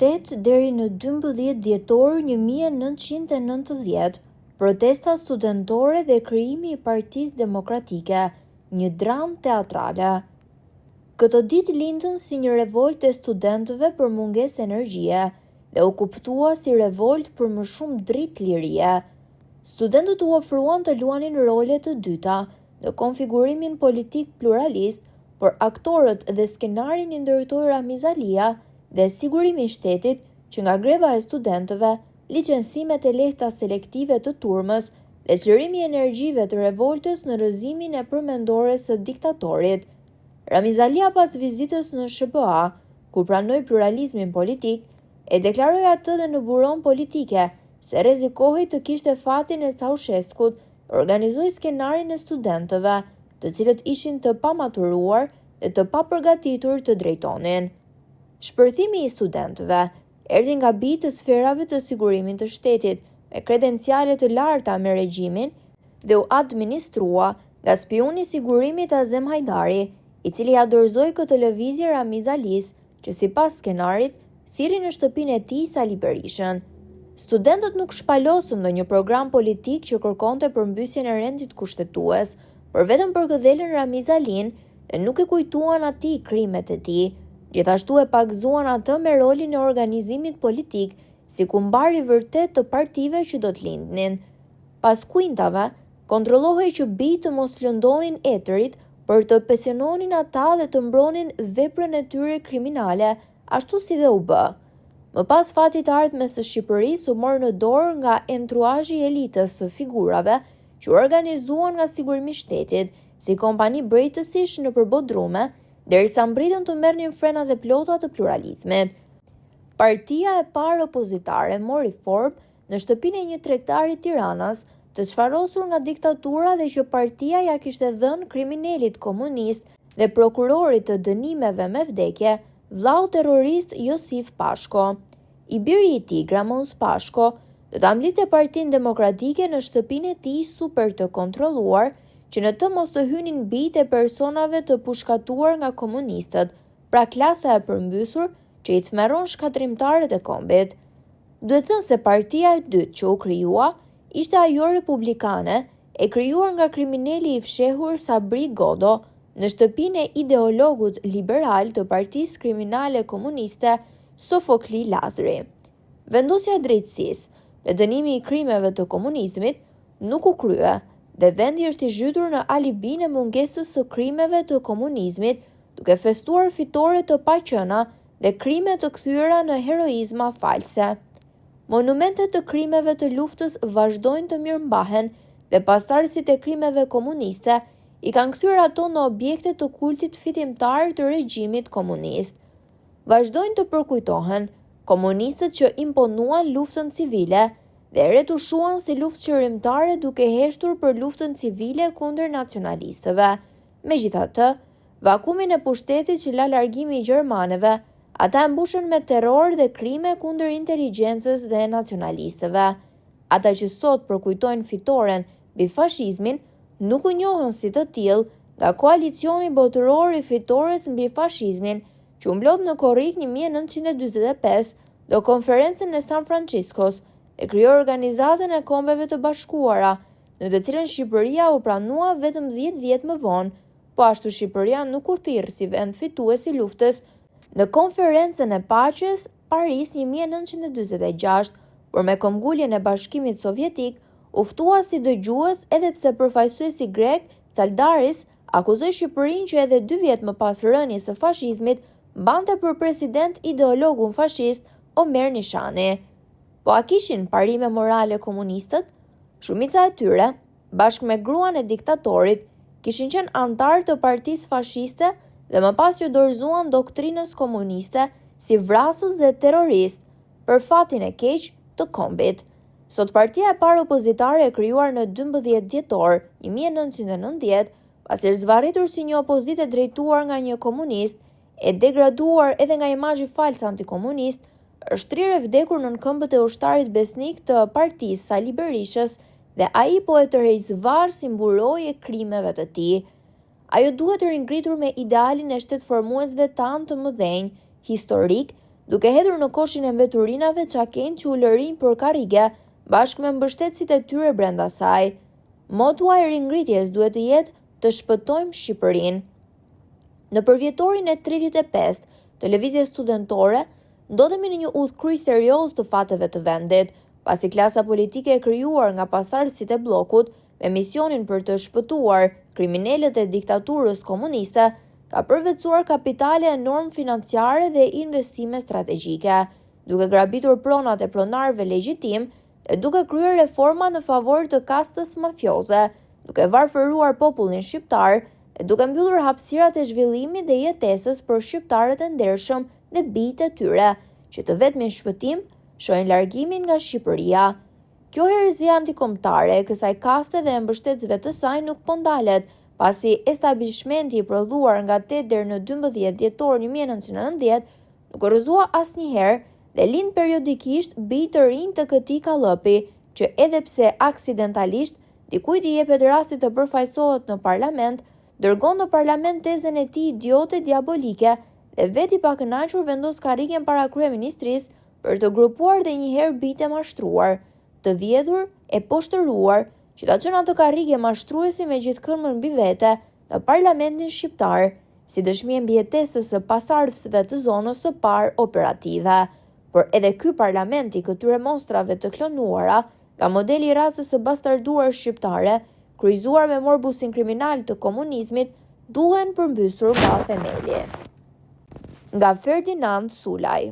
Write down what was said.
8 deri në 12 dhjetor 1990, protesta studentore dhe krijimi i Partisë Demokratike, një dramë teatrale. Këtë ditë lindën si një revoltë e studentëve për mungesë energjie dhe u kuptua si revoltë për më shumë dritë lirie. Studentët u ofruan të luanin role të dyta në konfigurimin politik pluralist, por aktorët dhe skenarin i ndërtoi Ramiz Alia dhe sigurimi i shtetit që nga greva e studentëve, licencimet e lehta selektive të turmës dhe çlirimi i energjive të revoltës në rrëzimin e përmendores së diktatorit. Ramiz Alia pas vizitës në SBA, ku pranoi pluralizmin politik, e deklaroi atë dhe në buron politike se rrezikohej të kishte fatin e Ceaușescut, organizoi skenarin e studentëve, të cilët ishin të pamaturuar dhe të papërgatitur të drejtonin. Shpërthimi i studentëve erdhi nga bijtë të sferave të sigurimit të shtetit, me kredenciale të larta me regjimin dhe u administrua nga spioni i sigurimit Azem Hajdari, i cili ja dorëzoi këtë lëvizje Ramiz Alis, që sipas skenarit thirri në shtëpinë e tij Sali Berishën. Studentët nuk shpalosën ndonjë program politik që kërkonte përmbysjen e rendit kushtetues, por vetëm për këdhelën Ramiz Alin dhe nuk e kujtuan atij krimet e tij. Gjithashtu e pagzuan atë me rolin e organizimit politik si kumbar i vërtet të partive që do të lindnin. Pas kuintave, kontrollohej që bijtë të mos lëndonin etërit për të pensiononin ata dhe të mbronin veprën e tyre kriminale, ashtu si dhe u bë. Më pas fatit të ardhmes së Shqipërisë u mor në dorë nga entruazhi i elitës së figurave që organizuan nga sigurimi i shtetit, si kompani brejtësish në përbodrume, derisa mbritën të merrnin frenat e plota të pluralizmit. Partia e parë opozitare mori formë në shtëpinë e një tregtari Tiranës, të çfarosur nga diktatura dhe që partia ja kishte dhënë kriminalit komunist dhe prokurorit të dënimeve me vdekje, vllau terrorist Josif Pashko. I biri i tij, Gramons Pashko, do ta mblidhte Partinë Demokratike në shtëpinë e tij super të kontrolluar, që në të mos të hynin bijtë e personave të pushkatuar nga komunistët, pra klasa e përmbysur që i tmerron shkatrimtarët e kombit. Duhet thënë se partia e dytë që u krijua ishte ajo republikane, e krijuar nga kriminali i fshehur Sabri Godo në shtëpinë e ideologut liberal të Partisë Kriminale Komuniste Sofokli Lazri. Vendosja e drejtësisë dhe dënimi i krimeve të komunizmit nuk u krye dhe vendi është i zhytur në alibin e mungesës së krimeve të komunizmit, duke festuar fitore të paqëna dhe krime të kthyera në heroizma false. Monumentet të krimeve të luftës vazhdojnë të mirëmbahen dhe pasardhësit e krimeve komuniste i kanë kthyer ato në objekte të kultit fitimtar të regjimit komunist. Vazhdojnë të përkujtohen komunistët që imponuan luftën civile dhe retushuan si luftë qërimtare duke heshtur për luftën civile kundër nacionalistëve. Megjithatë, vakumin e pushtetit që la largimi i gjermanëve, ata e mbushën me terror dhe krime kundër inteligjencës dhe nacionalistëve. Ata që sot përkujtojnë fitoren mbi fashizmin nuk u njohën si të tillë nga koalicioni botëror i fitores mbi fashizmin, që u mblodh në korrik 1945 do konferencën e San Franciscos e krijoi Organizatën e Kombeve të Bashkuara, në të cilën Shqipëria u pranua vetëm 10 vjet më vonë, po ashtu Shqipëria nuk u thirr si vend fitues i luftës në konferencën e paqes Paris 1946, por me këmbguljen e Bashkimit Sovjetik u ftua si dëgjues edhe pse përfaqësuesi grek Tsaldaris akuzoi Shqipërinë që edhe 2 vjet më pas rënies së fashizmit mbante për president ideologun fashist Omer Nishani. Po a kishin parime morale komunistët? Shumica e tyre, bashkë me gruan e diktatorit, kishin qenë antar të partisë fashiste dhe më pas ju dorëzuan doktrinës komuniste si vrasës dhe terrorist, për fatin e keq të kombit. Sot partia e parë opozitare e krijuar në 12 dhjetor 1990, pasi është zvarritur si një opozitë drejtuar nga një komunist, e degraduar edhe nga imazhi fals antikomunist, është trirë e vdekur nën këmbët e ushtarit besnik të partisë Sali Berishës dhe ai po e tërheq zvarr si mburojë e krimeve të tij. Ajo duhet të ringritur me idealin e shtetformuesve tanë të mëdhenj, historik, duke hedhur në koshin e mbeturinave çaken që u lërin për karrige bashkë me mbështetësit e tyre brenda saj. Motua e ringritjes duhet të jetë të shpëtojmë Shqipërinë. Në përvjetorin e 35, televizje studentore, ndodhemi në një udhkryq serioz të fateve të vendit, pasi klasa politike e krijuar nga pasardhësit e bllokut me misionin për të shpëtuar kriminalët e diktaturës komuniste, ka përvetësuar kapitale enorm financiare dhe investime strategjike, duke grabitur pronat e pronarëve legjitim dhe duke kryer reforma në favor të kastës mafioze, duke varfëruar popullin shqiptar dhe duke mbyllur hapësirat e zhvillimit dhe jetesës për shqiptarët e ndershëm dhe bijtë e tyre, që të vetmin shpëtim shohin largimin nga Shqipëria. Kjo herëzi antikombëtare e kësaj kaste dhe e mbështetësve të saj nuk po ndalet, pasi establishmenti i prodhuar nga 8 deri në 12 dhjetor 1990 nuk rrëzua asnjëherë dhe lind periodikisht bijtë të rinj të këtij kallëpi, që edhe pse aksidentalisht dikujt i jepet rasti të përfaqësohet në parlament, dërgon në parlament tezën e tij idiote diabolike dhe veti pa kënaqur vendos karrigen para kryeministrisë për të grupuar dhe njëherë bijtë e mashtruar, të vjedhur e poshtëruar, që ta çon atë karrige mashtruesi me gjithë këmbën mbi vete në parlamentin shqiptar, si dëshmi e mbijetesës së pasardhësve të zonës së parë operative. Por edhe ky parlamenti këtyre monstrave të klonuara, nga modeli i racës së bastarduar shqiptare, kryqëzuar me morbusin kriminal të komunizmit, duhen përmbysur nga themeli. Nga Ferdinand Sulaj.